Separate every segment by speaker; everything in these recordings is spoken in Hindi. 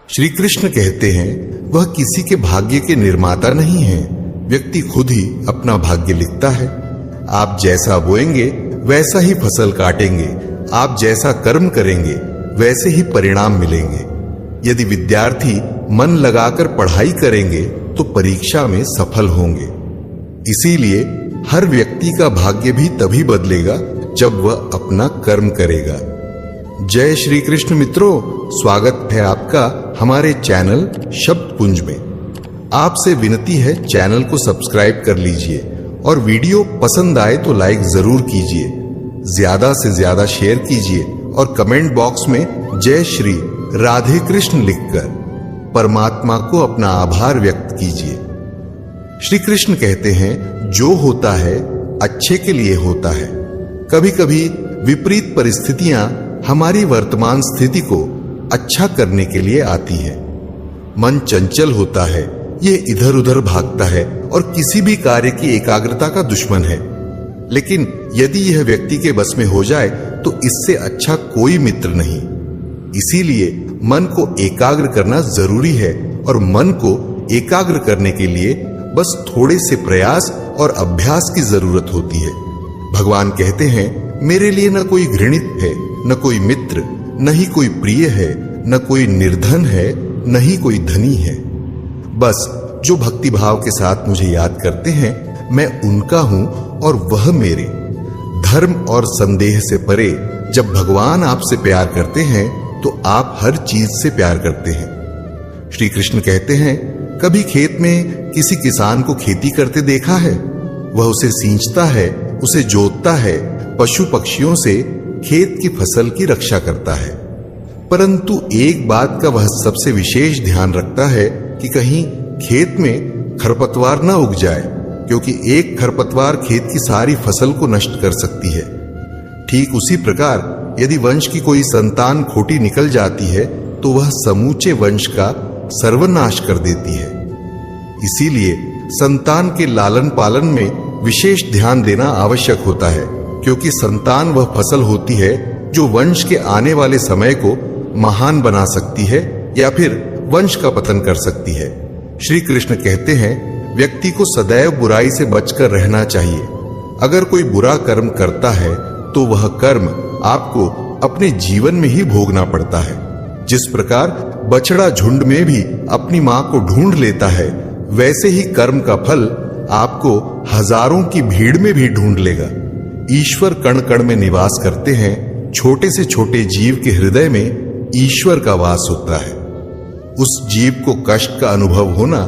Speaker 1: श्री कृष्ण कहते हैं वह किसी के भाग्य के निर्माता नहीं है, व्यक्ति खुद ही अपना भाग्य लिखता है। आप जैसा बोएंगे वैसा ही फसल काटेंगे, आप जैसा कर्म करेंगे वैसे ही परिणाम मिलेंगे। यदि विद्यार्थी मन लगाकर पढ़ाई करेंगे तो परीक्षा में सफल होंगे। इसीलिए हर व्यक्ति का भाग्य भी तभी बदलेगा जब वह अपना कर्म करेगा। जय श्री कृष्ण मित्रों, स्वागत है आपका हमारे चैनल शब्दपुंज में। आपसे विनती है चैनल को सब्सक्राइब कर लीजिए और वीडियो पसंद आए तो लाइक जरूर कीजिए, ज्यादा से ज्यादा शेयर कीजिए और कमेंट बॉक्स में जय श्री राधे कृष्ण लिखकर परमात्मा को अपना आभार व्यक्त कीजिए। श्री कृष्ण कहते हैं जो होता है अच्छे के लिए होता है। कभी कभी विपरीत परिस्थितियां हमारी वर्तमान स्थिति को अच्छा करने के लिए आती है। मन चंचल होता है, ये इधर उधर भागता है और किसी भी कार्य की एकाग्रता का दुश्मन है। लेकिन यदि यह व्यक्ति के बस में हो जाए तो इससे अच्छा कोई मित्र नहीं। इसीलिए मन को एकाग्र करना जरूरी है और मन को एकाग्र करने के लिए बस थोड़े से प्रयास और अभ्यास की जरूरत होती है। भगवान कहते हैं मेरे लिए न कोई घृणित है, न कोई मित्र, न ही कोई प्रिय है, न कोई निर्धन है, न ही कोई धनी है। बस जो भक्ति भाव के साथ मुझे याद करते हैं मैं उनका हूं और वह मेरे। धर्म और संदेह से परे जब भगवान आपसे प्यार करते हैं तो आप हर चीज से प्यार करते हैं। श्री कृष्ण कहते हैं कभी खेत में किसी किसान को खेती करते देखा है? वह उसे सींचता है, उसे जोतता है, पशु पक्षियों से खेत की फसल की रक्षा करता है। परंतु एक बात का वह सबसे विशेष ध्यान रखता है कि कहीं खेत में खरपतवार न उग जाए, क्योंकि एक खरपतवार खेत की सारी फसल को नष्ट कर सकती है। ठीक उसी प्रकार यदि वंश की कोई संतान खोटी निकल जाती है तो वह समूचे वंश का सर्वनाश कर देती है। इसीलिए संतान के लालन पालन में विशेष ध्यान देना आवश्यक होता है, क्योंकि संतान वह फसल होती है जो वंश के आने वाले समय को महान बना सकती है या फिर वंश का पतन कर सकती है। श्री कृष्ण कहते हैं व्यक्ति को सदैव बुराई से बचकर रहना चाहिए। अगर कोई बुरा कर्म करता है तो वह कर्म आपको अपने जीवन में ही भोगना पड़ता है। जिस प्रकार बछड़ा झुंड में भी अपनी मां को ढूंढ लेता है, वैसे ही कर्म का फल आपको हजारों की भीड़ में भी ढूंढ लेगा। ईश्वर कण कण में निवास करते हैं। छोटे से छोटे जीव के हृदय में ईश्वर का वास होता है। उस जीव को कष्ट का अनुभव होना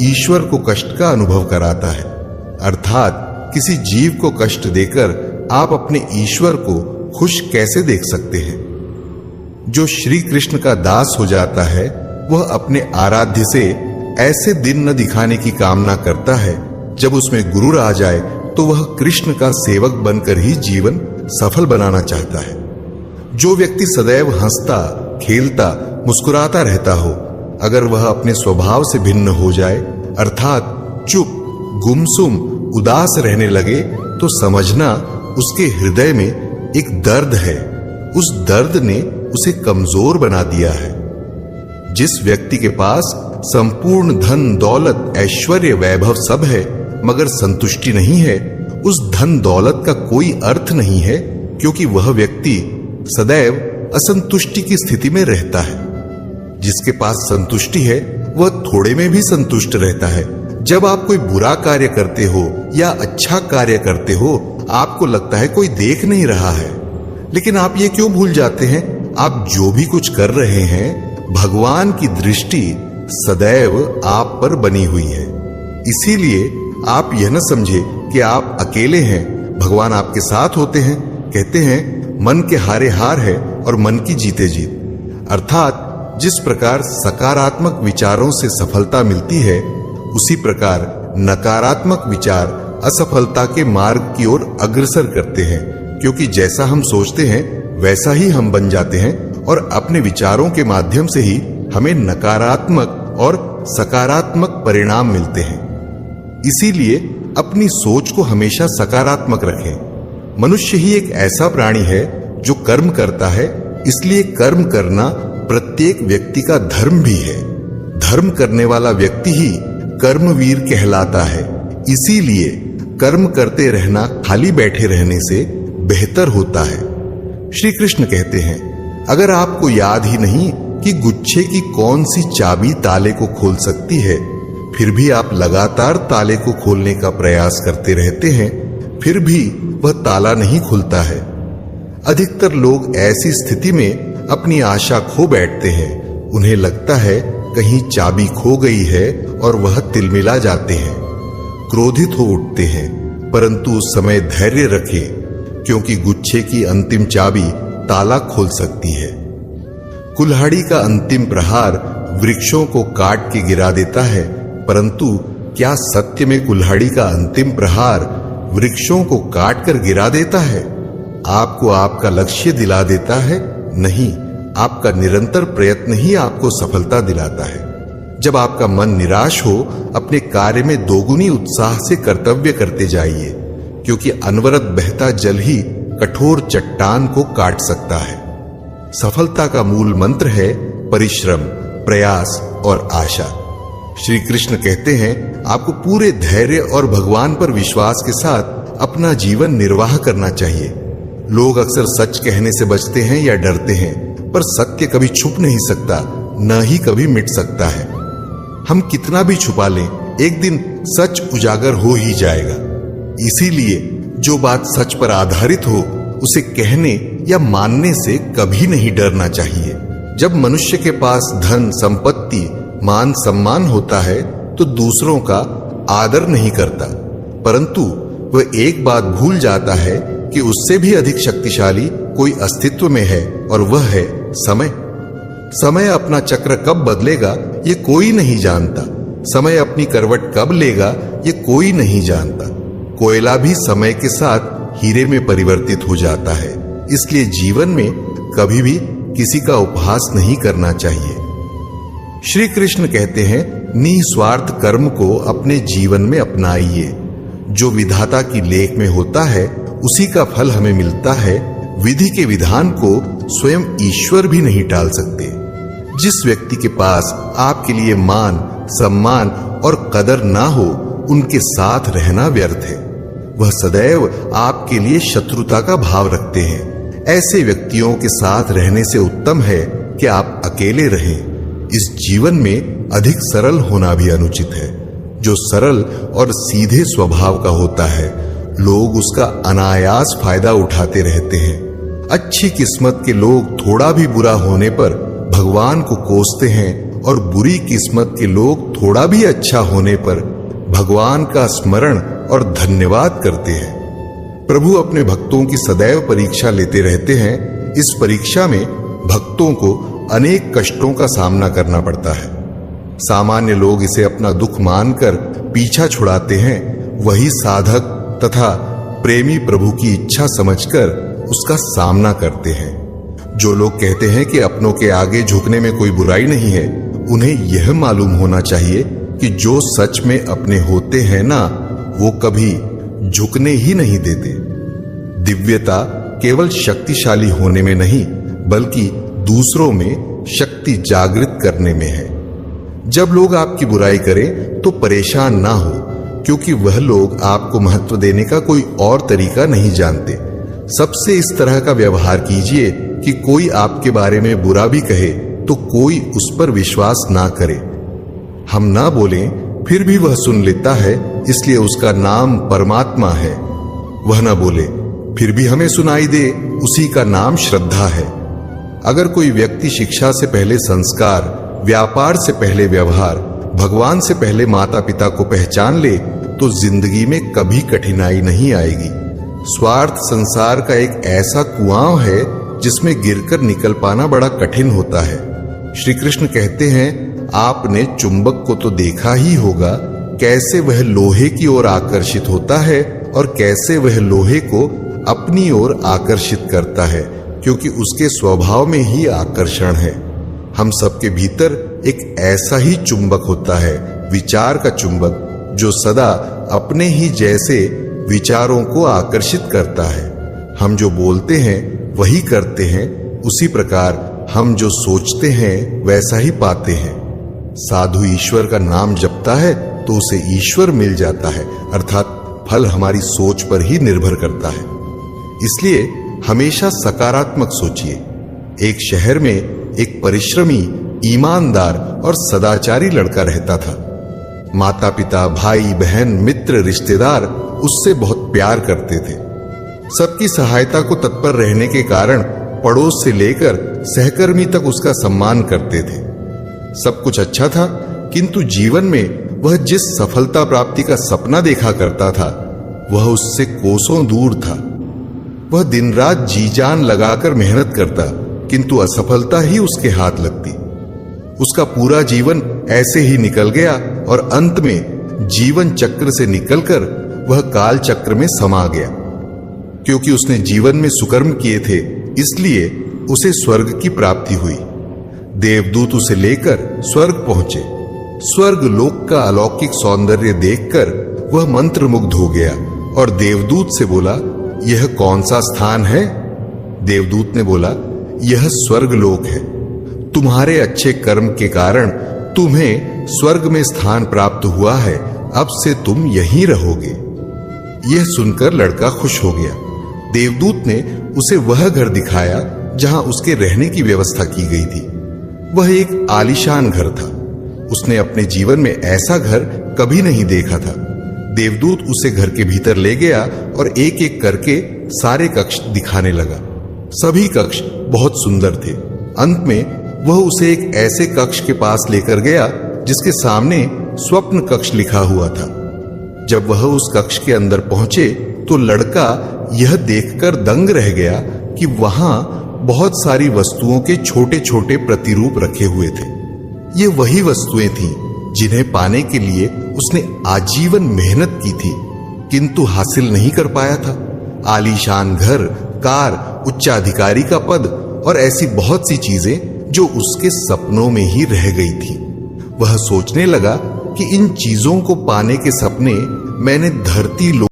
Speaker 1: ईश्वर को कष्ट का अनुभव कराता है। अर्थात किसी जीव को कष्ट देकर आप अपने ईश्वर को खुश कैसे देख सकते हैं? जो श्री कृष्ण का दास हो जाता है वह अपने आराध्य से ऐसे दिन न दिखाने की कामना करता है जब उसमें गुरूर आ जाए तो वह कृष्ण का सेवक बनकर ही जीवन सफल बनाना चाहता है। जो व्यक्ति सदैव हंसता, खेलता, मुस्कुराता रहता हो, अगर वह अपने स्वभाव से भिन्न हो जाए अर्थात चुप, गुमसुम, उदास रहने लगे तो समझना उसके हृदय में एक दर्द है। उस दर्द ने उसे कमजोर बना दिया है। जिस व्यक्ति के पास संपूर्ण धन दौलत ऐश्वर्य वैभव सब है मगर संतुष्टि नहीं है, उस धन दौलत का कोई अर्थ नहीं है, क्योंकि वह व्यक्ति सदैव असंतुष्टि की स्थिति में रहता है। जिसके पास संतुष्टि है वह थोड़े में भी संतुष्ट रहता है। जब आप कोई बुरा कार्य करते हो या अच्छा कार्य करते हो आपको लगता है कोई देख नहीं रहा है, लेकिन आप ये क्यों भूल जाते हैं आप जो भी कुछ कर रहे हैं भगवान की दृष्टि सदैव आप पर बनी हुई है। इसीलिए आप यह न समझे कि आप अकेले हैं, भगवान आपके साथ होते हैं। कहते हैं मन के हारे हार है और मन की जीते जीत। अर्थात जिस प्रकार सकारात्मक विचारों से सफलता मिलती है उसी प्रकार नकारात्मक विचार असफलता के मार्ग की ओर अग्रसर करते हैं, क्योंकि जैसा हम सोचते हैं वैसा ही हम बन जाते हैं और अपने विचारों के माध्यम से ही हमें नकारात्मक और सकारात्मक परिणाम मिलते हैं। इसीलिए अपनी सोच को हमेशा सकारात्मक रखें। मनुष्य ही एक ऐसा प्राणी है जो कर्म करता है, इसलिए कर्म करना प्रत्येक व्यक्ति का धर्म भी है। धर्म करने वाला व्यक्ति ही कर्मवीर कहलाता है। इसीलिए कर्म करते रहना खाली बैठे रहने से बेहतर होता है। श्री कृष्ण कहते हैं, अगर आपको याद ही नहीं कि गुच्छे की कौन सी चाबी ताले को खोल सकती है, फिर भी आप लगातार ताले को खोलने का प्रयास करते रहते हैं, फिर भी वह ताला नहीं खुलता है। अधिकतर लोग ऐसी स्थिति में अपनी आशा खो बैठते हैं। उन्हें लगता है कहीं चाबी खो गई है और वह तिलमिला जाते हैं, क्रोधित हो उठते हैं। परंतु उस समय धैर्य रखें, क्योंकि गुच्छे की अंतिम चाबी ताला खोल सकती है। कुल्हाड़ी का अंतिम प्रहार वृक्षों को काट के गिरा देता है, परंतु क्या सत्य में कुल्हाड़ी का अंतिम प्रहार वृक्षों को काट कर गिरा देता है? आपको आपका लक्ष्य दिला देता है? नहीं, आपका निरंतर प्रयत्न ही आपको सफलता दिलाता है। जब आपका मन निराश हो, अपने कार्य में दोगुनी उत्साह से कर्तव्य करते जाइए, क्योंकि अनवरत बहता जल ही कठोर चट्टान को काट सकता है। सफलता का मूल मंत्र है परिश्रम, प्रयास और आशा। श्री कृष्ण कहते हैं, आपको पूरे धैर्य और भगवान पर विश्वास के साथ अपना जीवन निर्वाह करना चाहिए। लोग अक्सर सच कहने से बचते हैं या डरते हैं, पर सत्य कभी छुप नहीं सकता, न ही कभी मिट सकता है। हम कितना भी छुपा लें, एक दिन सच उजागर हो ही जाएगा। इसीलिए जो बात सच पर आधारित हो, उसे कहने या मानने से कभी नहीं डरना चाहिए। जब मनुष्य के पास धन, संपत्ति, मान सम्मान होता है तो दूसरों का आदर नहीं करता, परंतु वह एक बात भूल जाता है कि उससे भी अधिक शक्तिशाली कोई अस्तित्व में है, और वह है समय। समय अपना चक्र कब बदलेगा ये कोई नहीं जानता। समय अपनी करवट कब लेगा ये कोई नहीं जानता। कोयला भी समय के साथ हीरे में परिवर्तित हो जाता है। इसलिए जीवन में कभी भी किसी का उपहास नहीं करना चाहिए। श्री कृष्ण कहते हैं, निस्वार्थ कर्म को अपने जीवन में अपनाइए। जो विधाता की लेख में होता है उसी का फल हमें मिलता है। विधि के विधान को स्वयं ईश्वर भी नहीं टाल सकते। जिस व्यक्ति के पास आपके लिए मान, सम्मान और कदर ना हो, उनके साथ रहना व्यर्थ है। वह सदैव आपके लिए शत्रुता का भाव रखते हैं। ऐसे व्यक्तियों के साथ रहने से उत्तम है कि आप अकेले रहें। इस जीवन में अधिक सरल होना भी अनुचित है। जो सरल और सीधे स्वभाव का होता है, लोग उसका अनायास फायदा उठाते रहते हैं। अच्छी किस्मत के लोग थोड़ा भी बुरा होने पर भगवान को कोसते हैं, और बुरी किस्मत के लोग थोड़ा भी अच्छा होने पर भगवान का स्मरण और धन्यवाद करते हैं। प्रभु अपने भक्तों की सदैव परीक्षा लेते रहते हैं। इस परीक्षा में भक्तों को अनेक कष्टों का सामना करना पड़ता है। सामान्य लोग इसे अपना दुख मानकर पीछा छुड़ाते हैं। वही साधक तथा प्रेमी प्रभु की इच्छा समझकर उसका सामना करते हैं। जो लोग कहते हैं कि अपनों के आगे झुकने में कोई बुराई नहीं है, उन्हें यह मालूम होना चाहिए कि जो सच में अपने होते हैं ना, वो कभी झुकने ही नहीं देते। दिव्यता केवल शक्तिशाली होने में नहीं, बल्कि दूसरों में शक्ति जागृत करने में है। जब लोग आपकी बुराई करें तो परेशान ना हो, क्योंकि वह लोग आपको महत्व देने का कोई और तरीका नहीं जानते। सबसे इस तरह का व्यवहार कीजिए कि कोई आपके बारे में बुरा भी कहे तो कोई उस पर विश्वास ना करे। हम ना बोलें फिर भी वह सुन लेता है, इसलिए उसका नाम परमात्मा है। वह ना बोले फिर भी हमें सुनाई दे, उसी का नाम श्रद्धा है। अगर कोई व्यक्ति शिक्षा से पहले संस्कार, व्यापार से पहले व्यवहार, भगवान से पहले माता पिता को पहचान ले तो जिंदगी में कभी कठिनाई नहीं आएगी। स्वार्थ संसार का एक ऐसा कुआं है जिसमें गिरकर निकल पाना बड़ा कठिन होता है। श्री कृष्ण कहते हैं, आपने चुंबक को तो देखा ही होगा, कैसे वह लोहे की ओर आकर्षित होता है और कैसे वह लोहे को अपनी ओर आकर्षित करता है, क्योंकि उसके स्वभाव में ही आकर्षण है। हम सबके भीतर एक ऐसा ही चुंबक होता है, विचार का चुंबक, जो सदा अपने ही जैसे विचारों को आकर्षित करता है। हम जो बोलते हैं वही करते हैं। उसी प्रकार हम जो सोचते हैं वैसा ही पाते हैं। साधु ईश्वर का नाम जपता है तो उसे ईश्वर मिल जाता है, अर्थात फल हमारी सोच पर ही निर्भर करता है। इसलिए हमेशा सकारात्मक सोचिए। एक शहर में एक परिश्रमी, ईमानदार और सदाचारी लड़का रहता था। माता पिता, भाई बहन, मित्र, रिश्तेदार उससे बहुत प्यार करते थे। सबकी सहायता को तत्पर रहने के कारण पड़ोस से लेकर सहकर्मी तक उसका सम्मान करते थे। सब कुछ अच्छा था, किंतु जीवन में वह जिस सफलता प्राप्ति का सपना देखा करता था वह उससे कोसों दूर था। वह दिन रात जी जान लगाकर मेहनत करता, किंतु असफलता ही उसके हाथ लगती। उसका पूरा जीवन ऐसे ही निकल गया और अंत में जीवन चक्र से निकलकर वह काल चक्र में समा गया। क्योंकि उसने जीवन में सुकर्म किए थे, इसलिए उसे स्वर्ग की प्राप्ति हुई। देवदूत उसे लेकर स्वर्ग पहुंचे। स्वर्ग लोक का अलौकिक सौंदर्य देखकर वह मंत्रमुग्ध हो गया और देवदूत से बोला, यह कौन सा स्थान है? देवदूत ने बोला, यह स्वर्ग लोक है। तुम्हारे अच्छे कर्म के कारण तुम्हें स्वर्ग में स्थान प्राप्त हुआ है, अब से तुम यहीं रहोगे। यह सुनकर लड़का खुश हो गया। देवदूत ने उसे वह घर दिखाया जहां उसके रहने की व्यवस्था की गई थी। वह एक आलीशान घर था। उसने अपने जीवन में ऐसा घर कभी नहीं देखा था। देवदूत उसे घर के भीतर ले गया और एक एक करके सारे कक्ष दिखाने लगा। सभी कक्ष बहुत सुंदर थे। अंत में वह उसे एक ऐसे कक्ष के पास लेकर गया जिसके सामने स्वप्न कक्ष लिखा हुआ था। जब वह उस कक्ष के अंदर पहुंचे तो लड़का यह देखकर दंग रह गया कि वहां बहुत सारी वस्तुओं के छोटे छोटे प्रतिरूप रखे हुए थे। ये वही वस्तुएं थीं जिन्हें पाने के लिए उसने आजीवन मेहनत की थी, किंतु हासिल नहीं कर पाया था। आलीशान घर, कार, उच्चाधिकारी का पद और ऐसी बहुत सी चीजें जो उसके सपनों में ही रह गई थी। वह सोचने लगा कि इन चीजों को पाने के सपने मैंने धरती